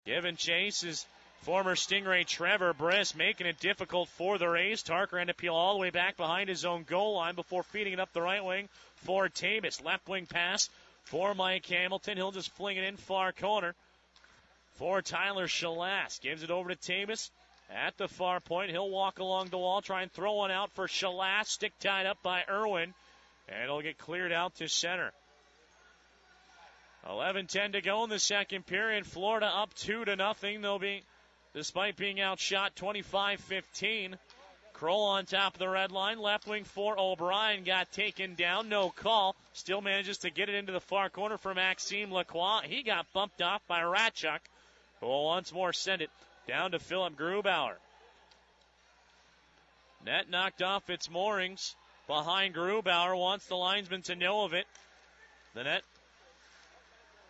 Giving chase is former Stingray Trevor Briss, making it difficult for the Rays. Tarker had to peel all the way back behind his own goal line before feeding it up the right wing for Tabus. Left wing pass for Mike Hamilton. He'll just fling it in far corner for Tyler Shalas. Gives it over to Tabus at the far point. He'll walk along the wall, try and throw one out for Shalas. Stick tied up by Irwin, and it'll get cleared out to center. 11:10 to go in the second period. Florida up 2-0. They'll be, despite being outshot 25-15. Kroll on top of the red line. Left wing for O'Brien. Got taken down. No call. Still manages to get it into the far corner for Maxime Lacroix. He got bumped off by Ratchuk, who will once more send it down to Philip Grubauer. Net knocked off its moorings behind Grubauer. Wants the linesman to know of it. The net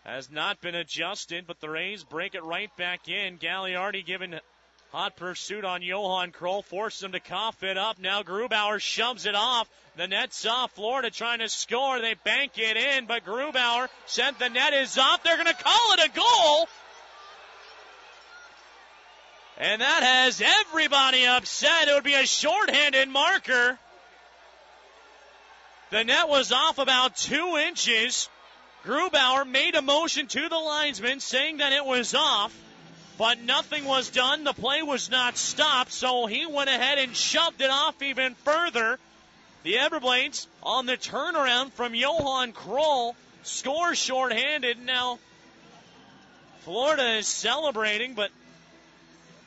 has not been adjusted, but the Rays break it right back in. Gagliardi giving hot pursuit on Johan Kroll, forces him to cough it up. Now Grubauer shoves it off. The net's off. Florida trying to score. They bank it in, but Grubauer said the net is off. They're going to call it a goal. And that has everybody upset. It would be a shorthanded marker. The net was off about 2 inches. Grubauer made a motion to the linesman saying that it was off, but nothing was done. The play was not stopped, so he went ahead and shoved it off even further. The Everblades on the turnaround from Johan Kroll score shorthanded. Now, Florida is celebrating, but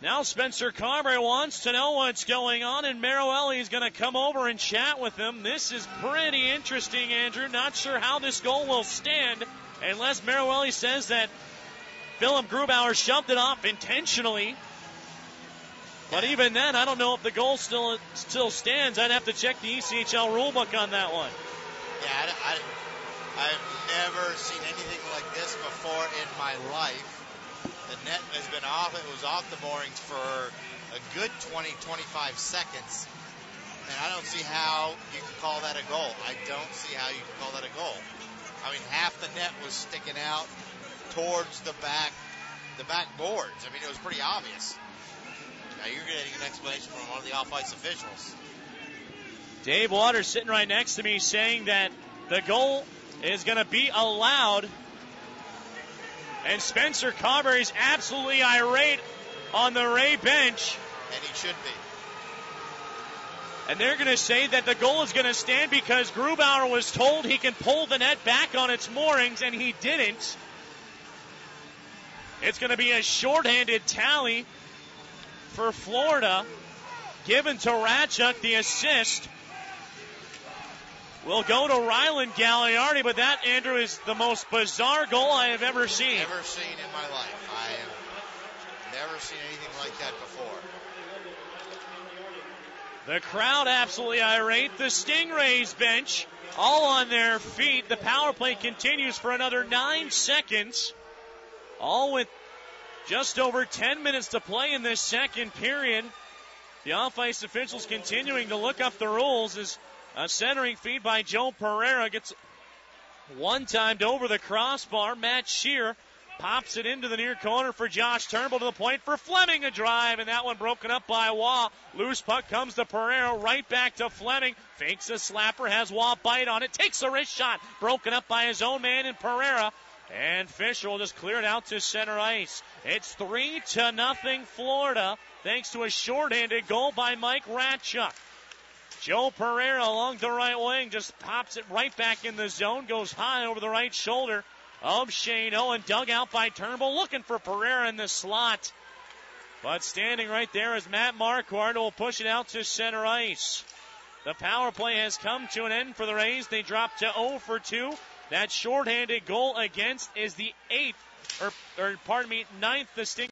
now Spencer Carberry wants to know what's going on, and Maruelli is going to come over and chat with him. This is pretty interesting, Andrew. Not sure how this goal will stand unless Maruelli says that Philip Grubauer shoved it off intentionally. But even then, I don't know if the goal still stands. I'd have to check the ECHL rulebook on that one. Yeah, I've never seen anything like this before in my life. The net has been off. It was off the moorings for a good 20-25 seconds. And I don't see how you can call that a goal. I don't see how you can call that a goal. I mean, half the net was sticking out towards the back boards. I mean, it was pretty obvious. Now you're getting an explanation from one of the off-ice officials. Dave Waters sitting right next to me saying that the goal is going to be allowed. And Spencer Carberry's absolutely irate on the Ray bench. And he should be. And they're going to say that the goal is going to stand because Grubauer was told he can pull the net back on its moorings, and he didn't. It's going to be a shorthanded tally for Florida, given to Ratchuk. The assist will go to Ryland Gagliardi, but that, Andrew, is the most bizarre goal I have ever seen. Never seen in my life. I have never seen anything like that before. The crowd absolutely irate. The Stingrays bench all on their feet. The power play continues for another 9 seconds. All with just over 10 minutes to play in this second period. The off-ice officials continuing to look up the rules as a centering feed by Joe Pereira gets one-timed over the crossbar. Matt Shear pops it into the near corner for Josh Turnbull, to the point for Fleming, a drive, and that one broken up by Waugh. Loose puck comes to Pereira, right back to Fleming. Fakes a slapper, has Waugh bite on it, takes a wrist shot, broken up by his own man in Pereira. And Fisher will just clear it out to center ice. It's 3-0 Florida, thanks to a shorthanded goal by Mike Ratchuk. Joe Pereira along the right wing just pops it right back in the zone, goes high over the right shoulder of Shane Owen, dug out by Turnbull, looking for Pereira in the slot. But standing right there is Matt Marquardt, who will push it out to center ice. The power play has come to an end for the Rays. They drop to 0 for 2. That shorthanded goal against is the ninth the Sting.